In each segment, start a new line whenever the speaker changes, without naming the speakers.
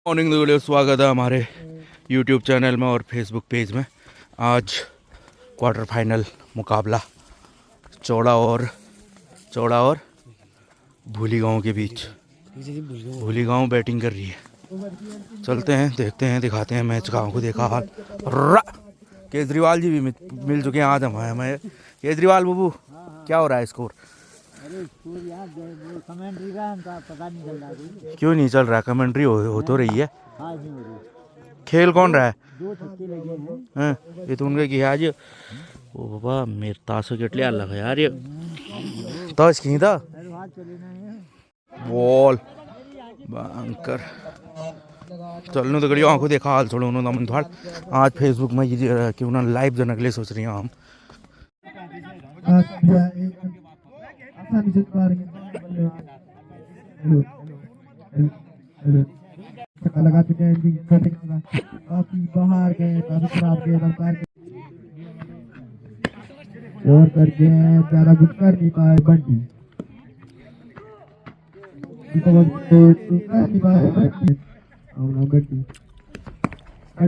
Morning दोस्तों, स्वागत है हमारे YouTube चैनल में और Facebook पेज में। आज क्वार्टर फाइनल मुकाबला चौड़ा और भूली गांव के बीच। भूली गांव बैटिंग कर रही है। चलते हैं, देखते हैं, दिखाते हैं मैच। गांव को देखा हाल। केजरीवाल जी भी मिल चुके हैं आज हमें। केजरीवाल बाबू, क्या हो रहा है स्कोर?
कमेंट्री का पता नहीं चल रहा।
क्यों नहीं चल रहा? कमेंट्री हो तो रही है। खेल कौन रहा है?
2 छक्के लगे हैं।
ये तो उनके की आज। ओ बाबा, मेरे तासो केटले अलग है यार। ये ताश की था बॉल बैंकर। चलने तो गड़ी आंखों देखा हाल छोड़ो उन्होंने मन थोड़ा। आज फेसबुक में ये कि उन्होंने लाइव जाने के लिए सोच रही हैं हम।
लगा चुके हैं काफी बाहर गए, काफी खराब गए, और करके ज्यादा कुछ कर नहीं पाए बंटी।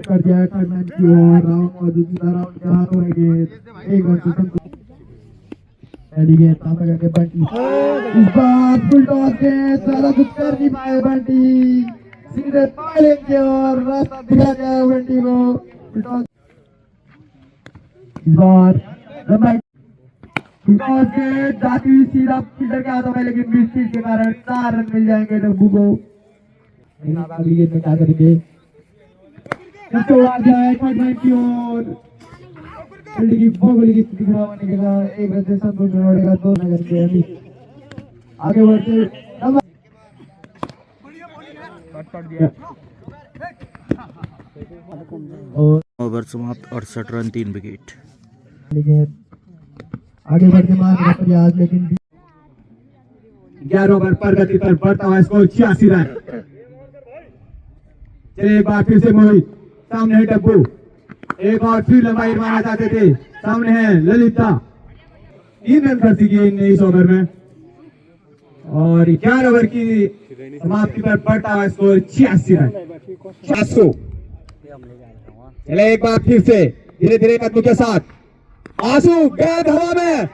कर दिया टूर्नामेंट की ओर। राउंड और दूसरा राउंड के हाथ हो गए। एक और करके बंटी इस बार फुल टॉस के ज्यादा कुछ कर नहीं पाए बंटी। सीधे पालेंगे और रास्ता दिखा गया बंटी को। फुल टॉस इस बार फुल टॉस के जाती हुई सीधा फील्डर के हाथों में, लेकिन मिस फील्ड के कारण 4 रन मिल जाएंगे डब्बू को। अगली गेंद में क्या करेंगे? की ओर फील्ड की गोली की स्थिति खराब होने के बाद एक रन से संतोष जोड़ेगा। 2 रन के अभी आगे बढ़ते
ओवर समाप्त, 68 रन 3 विकेट।
आगे बढ़ते मारने का प्रयास, लेकिन 11 ओवर प्रगति पर बढ़ता हुआ स्कोर 86 रन। चलिए एक बार फिर से मोहित, सामने है डब्बू। एक और फिर लंबाई मारना चाहते थे, सामने है ललिता। 3 रन कर दिए इनने इस ओवर में और 11 ओवर की समाप्ति पर बढ़ता हुआ स्कोर 86 रन। 700। चले एक बार फिर से धीरे धीरे कदमों के साथ आंसू गेंद हवा में,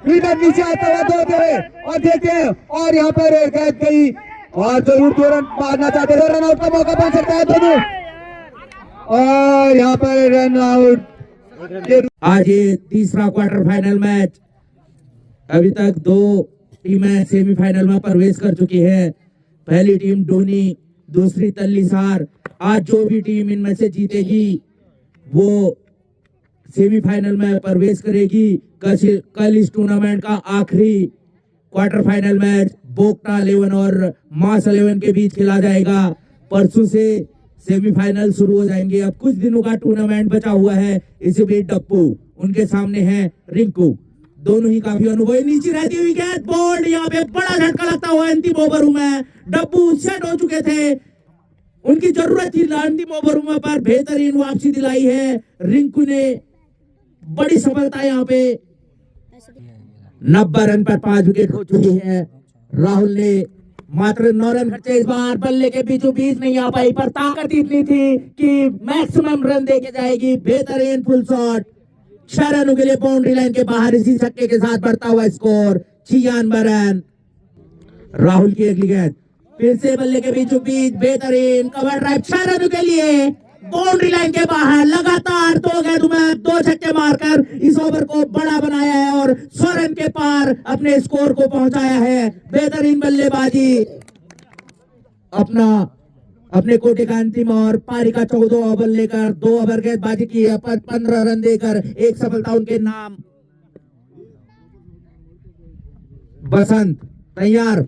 फील्डर नीचे आता हुआ दौड़ते और देखते हैं और यहाँ पर गेंद गई और जरूर 2 रन मारना चाहते थे। रन आउट का मौका बन सकता है दोनों और यहाँ पर रन आउट।
आज ये तीसरा क्वार्टर फाइनल मैच। अभी तक 2 टीमें सेमीफाइनल में प्रवेश कर चुकी है। पहली टीम डोनी, दूसरी तल्लीसार। आज जो भी टीम इनमें से जीतेगी वो सेमीफाइनल में प्रवेश करेगी। कल इस टूर्नामेंट का आखिरी क्वार्टर फाइनल मैच बोकटा 11 और मास 11 के बीच खेला जाएगा। परसों से सेमीफाइनल शुरू हो जाएंगे। अब कुछ दिनों का टूर्नामेंट बचा हुआ है। इसी बीच डप्पू, उनके सामने है रिंकू। दोनों ही काफी अनुभवी। नीचे रहती हुई गेंद बोल्ड, यहाँ पे बड़ा झटका लगता हुआ अंतिम ओवर में। डप्पू सेट हो चुके थे, उनकी जरूरत थी अंतिम ओवर में, पर बेहतरीन वापसी दिलाई है रिंकू ने। बड़ी सफलता यहाँ पे। 90 रन पर 5 विकेट हो चुकी है। राहुल ने मात्र 9 रन खर्चे। इस बार बल्ले के बीचों बीच नहीं आ पाई, पर ताकत इतनी थी कि मैक्सिमम रन देके जाएगी। बेहतरीन फुल शॉट 6 रनों के लिए बाउंड्री लाइन के बाहर। इसी छक्के के साथ बढ़ता हुआ स्कोर 96 रन। राहुल की अगली गेंद फिर से बल्ले के बीचों बीच, बेहतरीन कवर ड्राइव 6 रनों के लिए बाउंड्री लाइन के बाहर। लगातार 2 गेंदों में 2 छक्के मारकर इस ओवर को बड़ा बनाया है और 100 रन के पार अपने स्कोर को पहुंचाया है। बेहतरीन बल्लेबाजी। अपने कोटे का अंतिम और पारी का 14 ओवर लेकर 2 ओवर गेंदबाजी की है, 15 रन देकर एक सफलता उनके नाम। बसंत तैयार,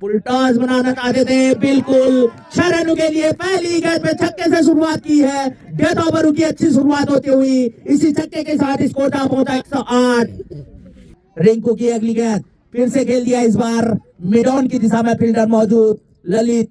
फुल टॉस बनाना चाहते थे, बिल्कुल 6 रनों के लिए पहली गेंद में छक्के से शुरुआत की है। डेथ ओवर की अच्छी शुरुआत होती हुई इसी छक्के के साथ स्कोर पहुंचा 108। रिंकू की अगली गेंद फिर से खेल दिया, इस बार मिड ऑन की दिशा में फील्डर मौजूद ललित।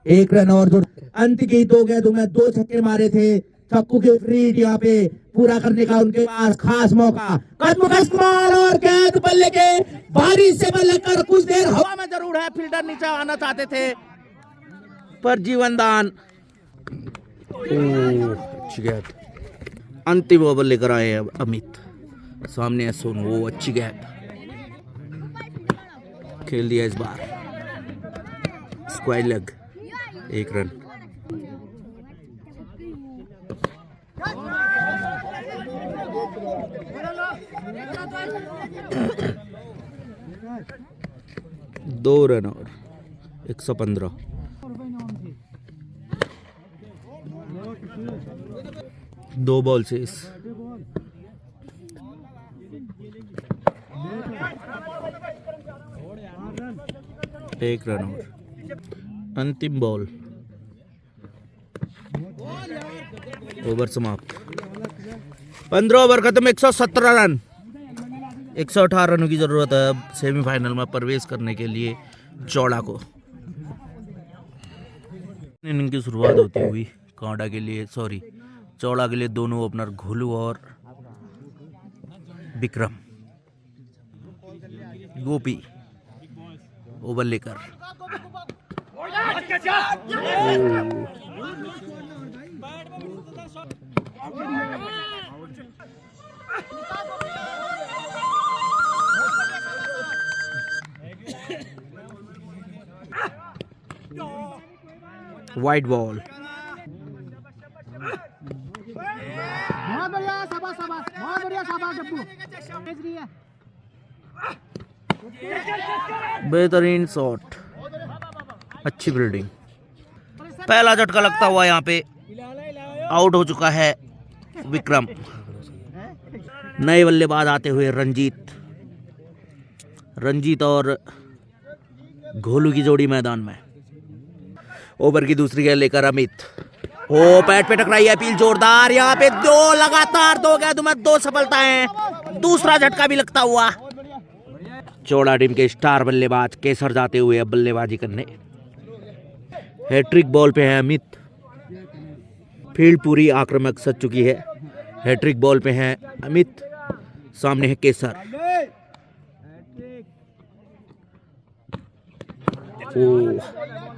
1 रन और जो अंत की 2 गेंदों में 2 छक्के मारे थे। छक्कू के फ्रीड यहाँ पे पूरा करने का उनके पास खास मौका। कदम का इस्तेमाल और गेंद बल्ले के बारिश से बल्ले कर कुछ देर हवा में जरूर है। फील्डर नीचे आना चाहते थे, पर जीवन दान।
अच्छी गेंद। अंतिम ओवर लेकर आए हैं अमित। सामने है सोनू। वो अच्छी गेंद खेल दिया इस बार। Square leg, 1 run. दो रन और 115। दो बॉल से 1 रन और अंतिम बॉल। ओवर समाप्त। 15 ओवर खत्म। 117 रन। 118 रनों की जरूरत है अब सेमीफाइनल में प्रवेश करने के लिए चौड़ा को। इनिंग की शुरुआत होती हुई कांडा के लिए चौड़ा के लिए दोनों ओपनर घोलू और विक्रम। गोपी ओवर लेकर वाइड बॉल।
बहुत बढ़िया, शाबाश शाबाश, बहुत बढ़िया, शाबाश डब्बू। भेज रही है।
बेहतरीन शॉट, अच्छी फील्डिंग। पहला झटका लगता हुआ यहाँ पे आउट हो चुका है विक्रम। नए बल्लेबाज आते हुए रंजीत और घोलू की जोड़ी मैदान में। ओवर की दूसरी गेंद लेकर अमित। ओ पैट पे टकराई है अपील जोरदार। यहाँ पे 2 लगातार 2 गेंदों में 2 सफलताएं। दूसरा झटका भी लगता हुआ। चौड़ा टीम के स्टार बल्लेबाज केसर जाते हुए अब बल्लेबाजी करने। हैट्रिक बॉल पे है अमित। फील्ड पूरी आक्रामक सज चुकी है। हैट्रिक बॉल पे है अमित। सामने है केसर।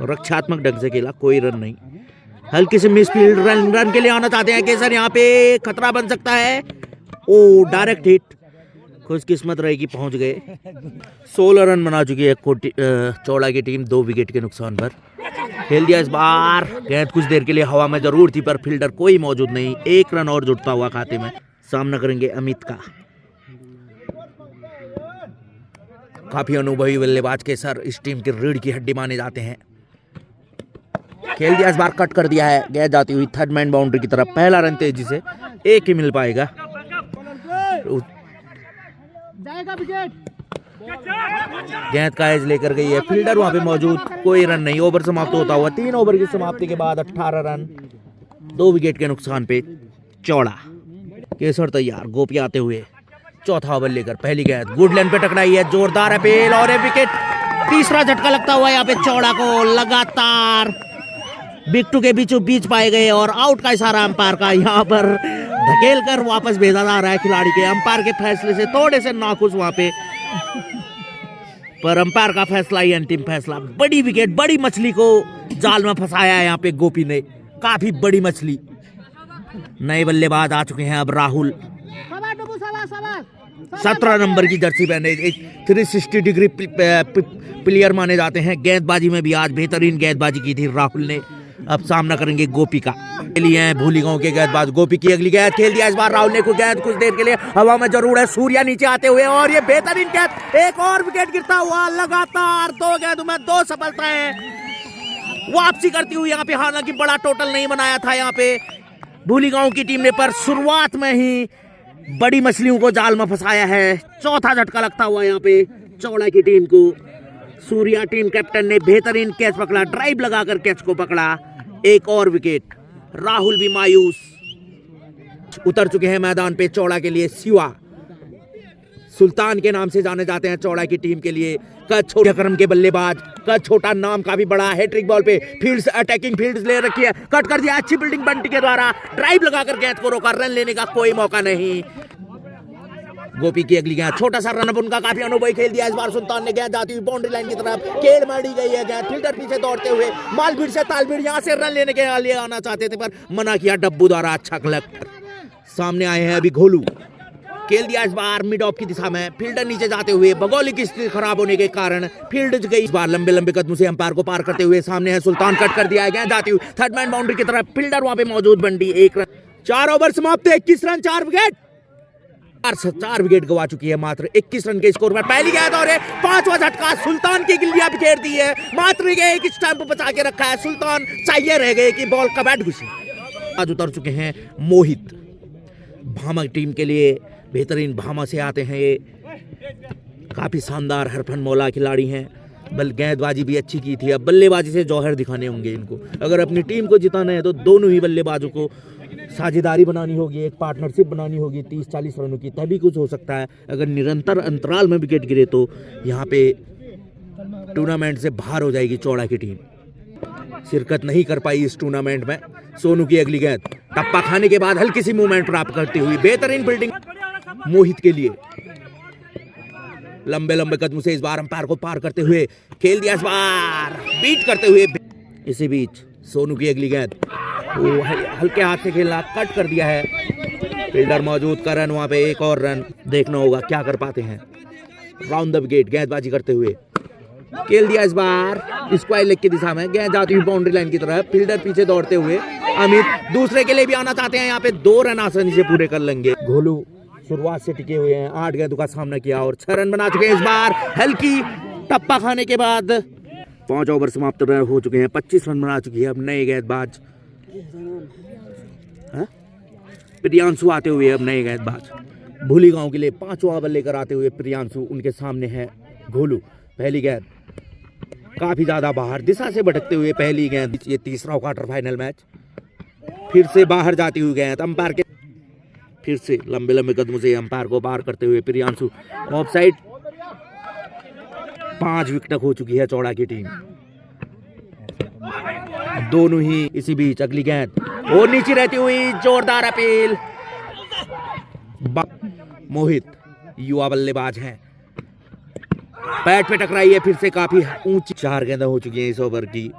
रक्षात्मक ढंग से खेला, कोई रन नहीं। हल्की से मिस फील्ड। रन के लिए आना चाहते हैं केसर। यहाँ पे खतरा बन सकता है। ओ डायरेक्ट हिट। खुशकिस्मत रहेगी, पहुंच गए। 16 रन बना चुकी है चौड़ा की टीम 2 विकेट के नुकसान पर। खेल दिया इस बार। गेंद कुछ देर के लिए हवा में जरूर थी पर फील्डर कोई मौजूद नहीं। 1 रन और जुड़ता हुआ खाते में। सामना करेंगे अमित का। काफी अनुभवी बल्लेबाज केसर इस टीम की रीढ़ की हड्डी माने जाते हैं। खेल दिया इस बार, कट कर दिया है। गेंद जाती हुई थर्ड मैन बाउंड्री की तरफ। पहला रन तेजी से 1 ही मिल पाएगा।
जाएगा विकेट।
गेंद का एज लेकर गई है। फील्डर वहां पे मौजूद, कोई रन नहीं। ओवर समाप्त होता हुआ 3 ओवर की समाप्ति के बाद 18 रन 2 विकेट के नुकसान पे चौड़ा। केसर तैयार। गोपी आते हुए चौथा ओवर लेकर। पहली गेंद गुड लाइन पे टकराई है। जोरदार अपील और विकेट। तीसरा झटका लगता हुआ यहाँ पे चौड़ा को। लगातार बिट्टू के बीचों बीच पाए गए और आउट का इशारा अंपायर का। यहाँ पर धकेल कर वापस भेजा जा रहा है खिलाड़ी के। अंपायर के फैसले से थोड़े से नाखुश वहां पे, पर अंपायर का फैसला ही अंतिम फैसला। बड़ी विकेट, बड़ी मछली को जाल में फंसाया है यहाँ पे गोपी ने। काफी बड़ी मछली। नए बल्लेबाज आ चुके हैं अब राहुल। 17 नंबर की जर्सी पहने। 360 डिग्री प्लेयर माने जाते हैं। गेंदबाजी में भी आज बेहतरीन गेंदबाजी की थी राहुल ने। अब सामना करेंगे गोपी का। लिए हैं भूली गांव के गेंदबाज। गोपी की अगली गेंद। खेल दिया इस बार राहुल ने। गेंद कुछ देर के लिए हवा में जरूर है। सूर्या नीचे आते हुए और ये बेहतरीन गेंद। एक और विकेट गिरता हुआ। लगातार 2 गेंदों में 2 सफलताएं वापसी करती हुई यहाँ पे। हालांकि बड़ा टोटल नहीं बनाया था यहाँ पे भूली गांव की टीम ने, पर शुरुआत में ही बड़ी मछलियों को जाल में फंसाया है। चौथा झटका लगता हुआ यहाँ पे चौड़ा की टीम को। सूर्या टीम कैप्टन ने बेहतरीन कैच पकड़ा। ड्राइव लगाकर कैच को पकड़ा। 1 और विकेट। राहुल भी मायूस। उतर चुके हैं मैदान पे चौड़ा के लिए शिवा। सुल्तान के नाम से जाने जाते हैं चौड़ा की टीम के लिए। कद छोटे क्रम के बल्लेबाज। कद छोटा, नाम काफी बड़ा। हैट्रिक बॉल पे फील्ड्स, अटैकिंग फील्ड्स ले रखी है। कट कर दिया। अच्छी फील्डिंग बंटी के द्वारा। ड्राइव लगाकर गेंद को रोका। रन लेने का कोई मौका नहीं।
गोपी की अगली गेंद, छोटा सा रनअप उनका काफी अनुभवी खेल दिया इस बार। सुल्तान ने गेंद जाती हुई बाउंड्री लाइन की तरफ खेल मारी गई है। गेंद फील्डर पीछे दौड़ते हुए मालभीड़ से तालभीड़ यहां से रन लेने के लिए आना चाहते थे पर मना किया डब्बू द्वारा। अच्छा कलेक्टर सामने आए हैं अभी घोलू, खेल दिया इस बार मिड ऑफ की दिशा में। फील्डर नीचे जाते हुए भौगोलिक स्थिति खराब होने के कारण फील्ड गई इस बार लंबे लंबे कदमों से अंपायर को पार करते हुए। सामने है सुल्तान, कट कर दिया है, गेंद जाती हुई थर्ड मैन बाउंड्री की तरफ। फील्डर वहां पे मौजूद, बंडी 1 रन। 4 ओवर समाप्त, 21 रन 4 विकेट। 4 विकेट गवा चुकी है मात्र 21 रन के स्कोर पर। पहली गेंद और 5वां झटका, सुल्तान की गिल्लियां बिखेर दी है। मात्र एक स्टंप बचा के रखा है सुल्तान, चाहिए रह गए कि बॉल का बैट घुसी। आज उतर चुके हैं मोहित, भामा टीम के लिए बेहतरीन भामा से आते हैं ये। काफी शानदार हरफन मौला खिलाड़ी हैं। गेंदबाजी भी अच्छी की थी, अब बल्लेबाजी से जौहर दिखाने होंगे इनको। अगर अपनी टीम को जिताना है तो दोनों ही बल्लेबाजों को साझेदारी बनानी होगी, एक पार्टनरशिप बनानी होगी 30-40 रनों की, तभी कुछ हो सकता है। अगर निरंतर अंतराल में विकेट गिरे तो यहाँ पे टूर्नामेंट से बाहर हो जाएगी चौड़ा की टीम। शिरकत नहीं कर पाई इस टूर्नामेंट में। सोनू की अगली गेंद, टप्पा खाने के बाद हल्की सी मूवमेंट प्राप्त करती हुई बेहतरीन फील्डिंग मोहित के लिए। लंबे लंबे कदमों से इस बार अंपायर को पार करते हुए खेल दिया इस बार, बीट करते हुए। इसी बीच सोनू की अगली गेंद, हल्के हाथ से खेलना, कट कर दिया है। फील्डर मौजूद, करन वहां पे 1 और रन। देखना होगा क्या कर पाते हैं। राउंड द विकेट गेंदबाजी करते हुए खेल दिया इस बार स्क्वायर लेग की दिशा में। गेंद जाती हुई बाउंड्री लाइन की तरफ, फील्डर पीछे दौड़ते हुए। अमित दूसरे के लिए भी आना चाहते हैं, यहाँ पे 2 रन आसानी से पूरे कर लेंगे। घोलू शुरुआत से टिके हुए हैं, 8 गेंदों का सामना किया और 6 रन बना चुके हैं इस बार। हल्की टप्पा खाने के बाद 5 ओवर समाप्त हो चुके हैं, 25 रन बना चुकी है अब नए गेंदबाज। प्रियांशु आते हुए अब नए गेंदबाज। भूली गांव के लिए 5वां ओवर लेकर आते हुए प्रियांशु, उनके सामने है घोलू। पहली गेंद काफी ज्यादा बाहर दिशा से भटकते हुए पहली गेंद। ये तीसरा क्वार्टर फाइनल मैच, फिर से बाहर जाती हुई गेंद अंपायर के, फिर से लंबे लंबे कदमों से अंपायर को पार करते हुए प्रियांशु ऑफसाइड। 5 विकेट हो चुकी है चौड़ा की टीम, दोनों ही। इसी बीच अगली गेंद और नीचे रहती हुई जोरदार अपील। मोहित युवा बल्लेबाज हैं, बैट पे टकराई है फिर से काफी ऊंची। 4 गेंदें हो चुकी हैं इस ओवर की।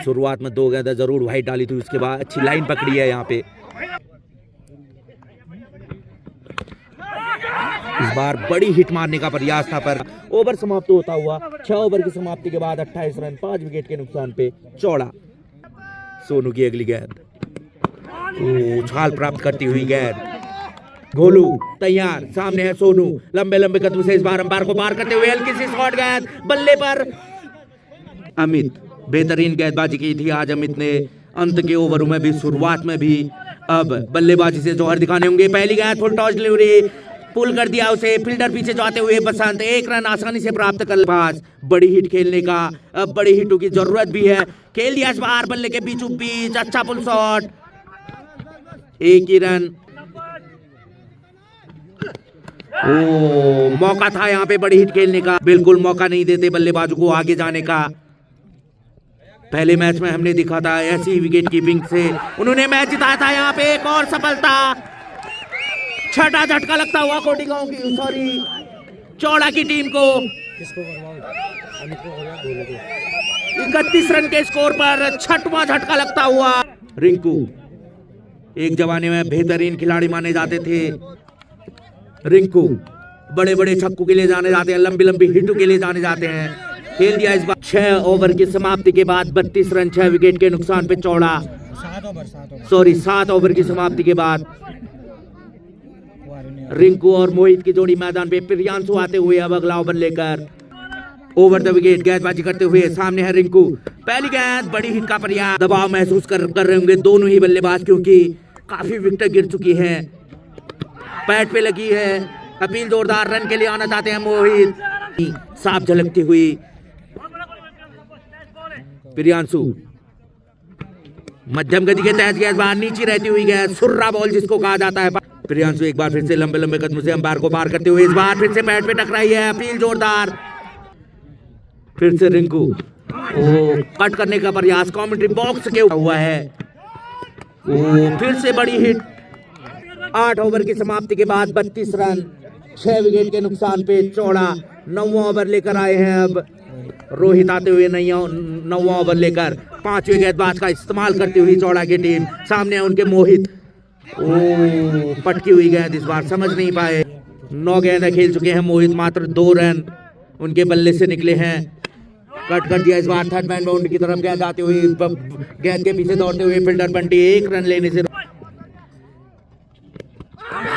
शुरुआत में 2 गेंदें जरूर वाइड डाली थी, उसके बाद अच्छी लाइन पकड़ी है यहाँ पे। इस बार बड़ी हिट मारने का प्रयास था पर ओवर समाप्त होता हुआ 6 ओवर की समाप्ति के बाद 28 रन 5 विकेट के नुकसान पे चौड़ा। सोनू की अगली गेंद, उछाल प्राप्त करती हुई गेंद। घोलू तैयार, सामने है सोनू, लंबे लंबे कदमों से इस बार अंपायर को पार करते हुए हल्की सी शॉट गेंद बल्ले पर। अमित बेहतरीन गेंदबाजी की थी आज अमित ने, अंत के ओवरों में भी शुरुआत में भी। अब बल्लेबाजी से जौहर दिखाने होंगे। पहली गेंद फुल टॉस डिलीवरी, पुल कर दिया उसे। फील्डर पीछे जाते हुए बसंत 1 रन आसानी से प्राप्त कर पास। बड़ी हिट खेलने का अब बड़ी हिटों की जरूरत भी है। खेल दिया इस बार बल्ले के बीचों बीच, अच्छा पुल शॉट, 1 ही रन। मौका था यहाँ पे बड़ी हिट खेलने का, बिल्कुल मौका नहीं देते बल्लेबाजों को आगे जाने का। पहले मैच में हमने दिखा था ऐसी विकेट कीपिंग से उन्होंने मैच जिताया था। यहाँ पे एक और सफलता, 6ठा झटका लगता हुआ कोटी गांव की, सॉरी चौड़ा की टीम को। 31 रन के स्कोर पर 6वां झटका लगता हुआ। रिंकू एक जमाने में बेहतरीन खिलाड़ी माने जाते थे। रिंकू बड़े बड़े छक्कों के लिए जाने जाते हैं, लंबी लंबी हिटों के लिए जाने जाते हैं। खेल दिया इस बार 6 ओवर की समाप्ति के बाद 32 रन 6 विकेट के नुकसान पे चौड़ा। 7 ओवर की समाप्ति के बाद रिंकू और मोहित की जोड़ी मैदान पे। प्रियांशु आते हुए अब अगला ओवर लेकर ओवर द विकेट गेंदबाजी करते हुए। सामने है रिंकू, पहली गेंद बड़ी हिट का प्रयास। दबाव महसूस कर रहे होंगे दोनों ही बल्लेबाज, क्योंकि काफी विकेट गिर चुकी है। पैड पे लगी है अपील, जोरदार रन के लिए आना चाहते हैं मोहित। साफ झलकती हुई प्रियांशु, मध्यम गति के तेज गेंदबाज, नीचे रहती हुई गेंद, सुर्रा बॉल जिसको कहा जाता है। प्रियांशु एक बार फिर से लंबे लंबे कदमों से अंपायर को पार करते हुए इस बार फिर से पैड पे टकराई है अपील, जोरदार। फिर से रिंकू कट करने का प्रयास, कमेंट्री बॉक्स के हुआ है। फिर से बड़ी हिट। 8 ओवर की समाप्ति के बाद 32 रन 6 विकेट के नुकसान पे चौड़ा। 9वां ओवर लेकर आए हैं अब रोहित आते हुए 9वां ओवर लेकर 5वें गेंदबाज का इस्तेमाल करती हुई चौड़ा की टीम। सामने है उनके मोहित। ओ पटकी हुई गेंद, इस बार समझ नहीं पाए। 9 गेंदें खेल चुके हैं मोहित, मात्र 2 रन उनके बल्ले से निकले हैं। कट कर दिया इस बार थर्ड मैन बाउंड्री की तरफ गेंद आते हुए, गेंद के पीछे दौड़ते हुए फील्डर बंटी 1 रन लेने से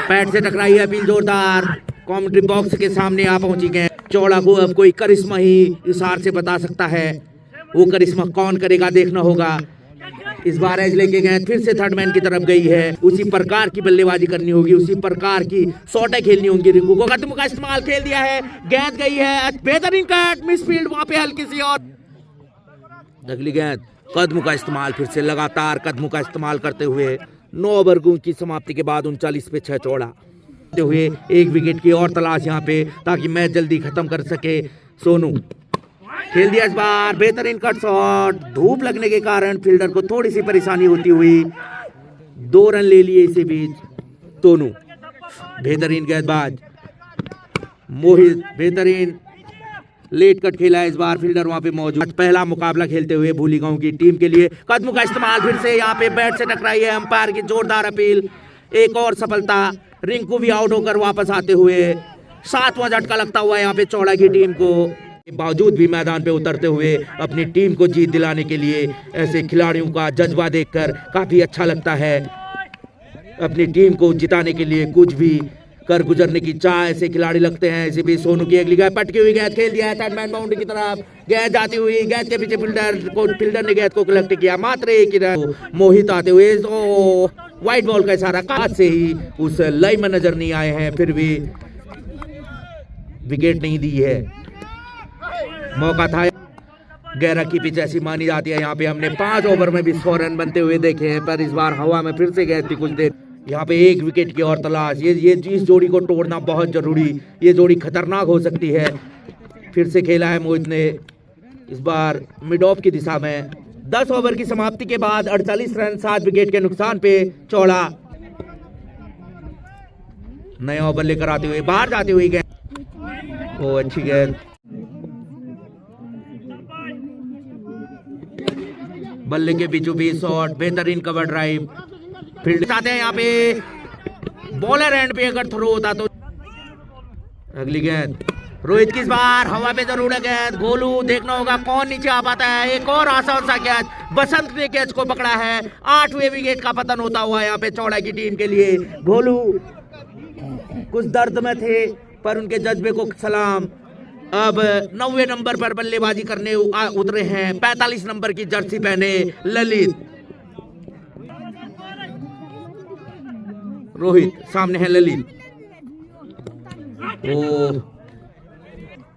पैड से टकराई है अपील जोरदार। कमेंट्री बॉक्स के सामने आ पहुंची गेंद। चौड़ा को अब कोई करिश्मा ही इस हार से बता सकता है, वो करिश्मा कौन करेगा देखना होगा। इस बार एज लेके गेंद फिर से थर्ड मैन की तरफ गई है। उसी प्रकार की बल्लेबाजी करनी होगी, उसी प्रकार की शॉटें खेलनी होंगी। रिंकू को कदम का इस्तेमाल खेल दिया है, गेंद गई है, बेहतरीन कट, मिस फील्ड, वहां पे हल्की सी और अगली गेंद। कदम का इस्तेमाल फिर से लगातार कदम का इस्तेमाल करते हुए 9 ओवर की समाप्ति के बाद 39 पे 6 चौड़ा हुए। 1 विकेट की और तलाश यहाँ पे ताकि मैच जल्दी खत्म कर सके। सोनू खेल दिया इस बार, बेहतरीन कट शॉट। धूप लगने के कारण फील्डर को थोड़ी सी परेशानी होती हुई 2 रन ले लिए इसी बीच। सोनू बेहतरीन गेंदबाज। मोहित बेहतरीन लेट कट खेला इस बार, फील्डर वहां पे मौजूद। पहला मुकाबला खेलते हुए भूली गांव की टीम के लिए कदम का इस्तेमाल फिर से यहाँ पे बैट से टकराई है। अंपायर की जोरदार अपील, एक और सफलता। रिंकू भी आउट होकर वापस आते हुए 7वां झटका लगता हुआ यहाँ पे चौड़ा की टीम को। बावजूद भी मैदान पे उतरते हुए अपनी टीम को जीत दिलाने के लिए ऐसे खिलाड़ियों का जज्बा देखकर काफी अच्छा लगता है। अपनी टीम को जिताने के लिए कुछ भी कर गुजरने की चाह ऐसे खिलाड़ी लगते हैं। इसी बीच सोनू की अगली गेंद पटकी हुई गेंद खेल दिया है थर्ड मैन बाउंड्री की तरफ। गेंद जाती हुई, गेंद के पीछे फील्डर ने गेंद को कलेक्ट किया, मात्र 1 रन। मोहित आते हुए व्हाइट बॉल का इशारा काज से ही उस लाइन में नजर नहीं आए हैं, फिर भी विकेट नहीं दी है। मौका था, गैरा की पिच ऐसी मानी जाती है। यहाँ पे हमने 5 ओवर में भी 100 रन बनते हुए देखे हैं, पर इस बार हवा में फिर से गेंद थी कुछ देर। यहाँ पे 1 विकेट की और तलाश। ये इस जोड़ी को तोड़ना बहुत जरूरी, ये जोड़ी खतरनाक हो सकती है। फिर से खेला है मोहित ने, इस बार मिड ऑफ की दिशा में। 10 ओवर की समाप्ति के बाद 48 रन 7 विकेट के नुकसान पे चौड़ा। नया ओवर लेकर आते हुए बाहर जाती हुई गेंद, ओ अच्छी गेंद। बल्ले के बीचों बीच शॉट, बेहतरीन कवर ड्राइव। फील्ड चाहते हैं यहाँ पे, बॉलर एंड पे अगर थ्रो होता तो। अगली गेंद रोहित की, इस बार हवा पे जरूर है गेंद। गोलू देखना होगा कौन नीचे आ पाता है। एक और आसान सा कैच, बसंत ने कैच को पकड़ा है। 8वें विकेट का पतन होता हुआ यहाँ पे चौड़ा की टीम के लिए। गोलू कुछ दर्द में थे पर उनके जज्बे को सलाम। अब 9वें नंबर पर बल्लेबाजी करने उतरे हैं 45 नंबर की जर्सी पहने ललित। रोहित सामने है ललित।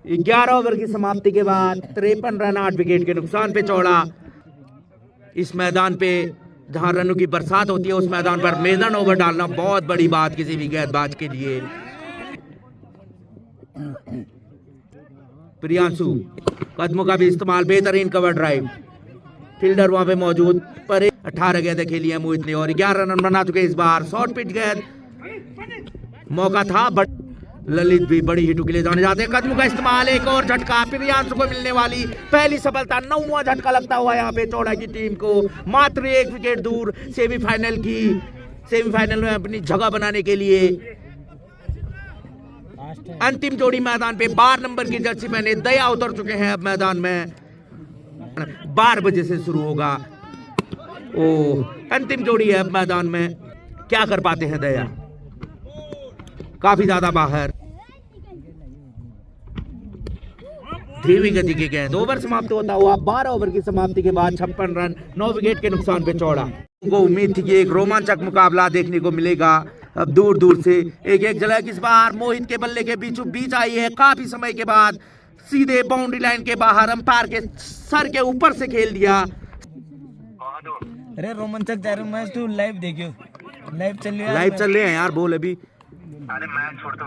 11 ओवर की समाप्ति के बाद 53 रन 8 विकेट के नुकसान पे चौड़ा। इस मैदान पे जहां रनों की बरसात होती है, उस मैदान पर मेजन ओवर डालना बहुत बड़ी बात किसी भी गेंदबाज के लिए। प्रियांशु कदमों का भी इस्तेमाल, बेहतरीन कवर ड्राइव। फील्डर वहां पे मौजूद, पर 18 गेंदें खेली है मोहित ने और 11 रन बना चुके इस बार। शॉर्ट पिच गेंद, मौका था बट ललित भी बड़ी हिटों के लिए जाने जाते हैं। कदमों का इस्तेमाल, एक और झटका, प्रियांशु को मिलने वाली पहली सफलता। 9वां झटका लगता हुआ यहाँ पे चौड़ा की टीम को। मात्र 1 विकेट दूर सेमीफाइनल में अपनी जगह बनाने के लिए। अंतिम जोड़ी मैदान पे 12 नंबर की जर्सी पहने दया उतर चुके हैं। अब मैदान में 12 बजे से शुरू होगा। अंतिम जोड़ी है अब मैदान में, क्या कर पाते हैं दया। काफी ज्यादा बाहर, धीमी गति की गेंद। ओवर समाप्त होता हुआ 12 ओवर की समाप्ति के बाद 56 रन 9 विकेट के नुकसान पे चौड़ा। उनको उम्मीद थी कि एक रोमांचक मुकाबला देखने को मिलेगा। अब दूर दूर से एक झलक इस बार मोहित के बल्ले के बीचों बीच आई है। काफी समय के बाद सीधे बाउंड्री लाइन के बाहर अंपायर के सर के ऊपर से खेल दिया।
अरे रोमांचक जा रहा मैच, तू लाइव देखियो, लाइव
चल रहे हैं यार, बोल अभी।
अरे मैच छोड़ दो,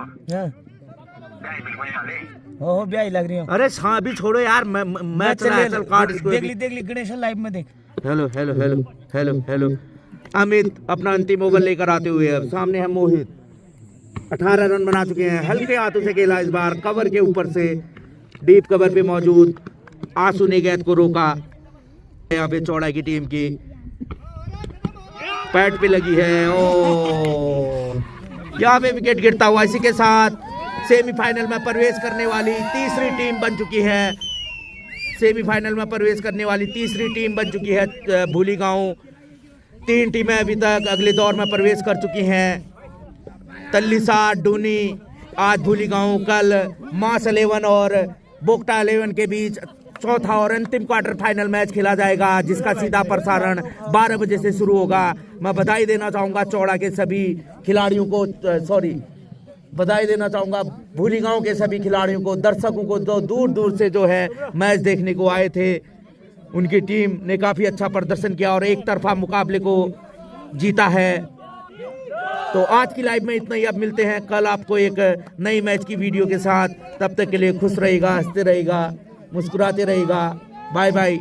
हो ब्याही लग रही हो।
अरे हाँ अभी छोड़ो यार, मैच चल काट इसको।
देख ली गणेश लाइव में देख।
Hello hello hello hello hello. Amit अपना अंतिम ओवर लेकर आते हुए अब सामने है मोहित।
18 रन बना चुके हैं। हल्के हाथों से खेला इस बार, कवर के ऊपर से, डीप कवर पे मौजूद आंसू ने गेंद को रोका। यहाँ पे चौड़ा की टीम की पैड पे लगी है। ओ यहाँ पे विकेट गिरता हुआ, इसी के साथ सेमीफाइनल में प्रवेश करने वाली तीसरी टीम बन चुकी है। सेमीफाइनल में प्रवेश करने वाली तीसरी टीम बन चुकी है भूली गांव। 3 टीमें अभी तक अगले दौर में प्रवेश कर चुकी हैं। तल्लीसार, डूनी, आज भूली गांव, कल मास 11 और बोकटा 11 के बीच चौथा और अंतिम क्वार्टर फाइनल मैच खेला जाएगा, जिसका सीधा प्रसारण 12 बजे से शुरू होगा। मैं बधाई देना चाहूँगा चौड़ा के सभी खिलाड़ियों को, बधाई देना चाहूँगा भूली गांव के सभी खिलाड़ियों को, दर्शकों को जो दूर दूर से जो है मैच देखने को आए थे। उनकी टीम ने काफ़ी अच्छा प्रदर्शन किया और एक तरफा मुकाबले को जीता है। तो आज की लाइव में इतना ही। अब मिलते हैं कल आपको एक नई मैच की वीडियो के साथ। तब तक के लिए खुश रहेगा, हंसते रहेगा, मुस्कुराते रहेगा। Bye bye.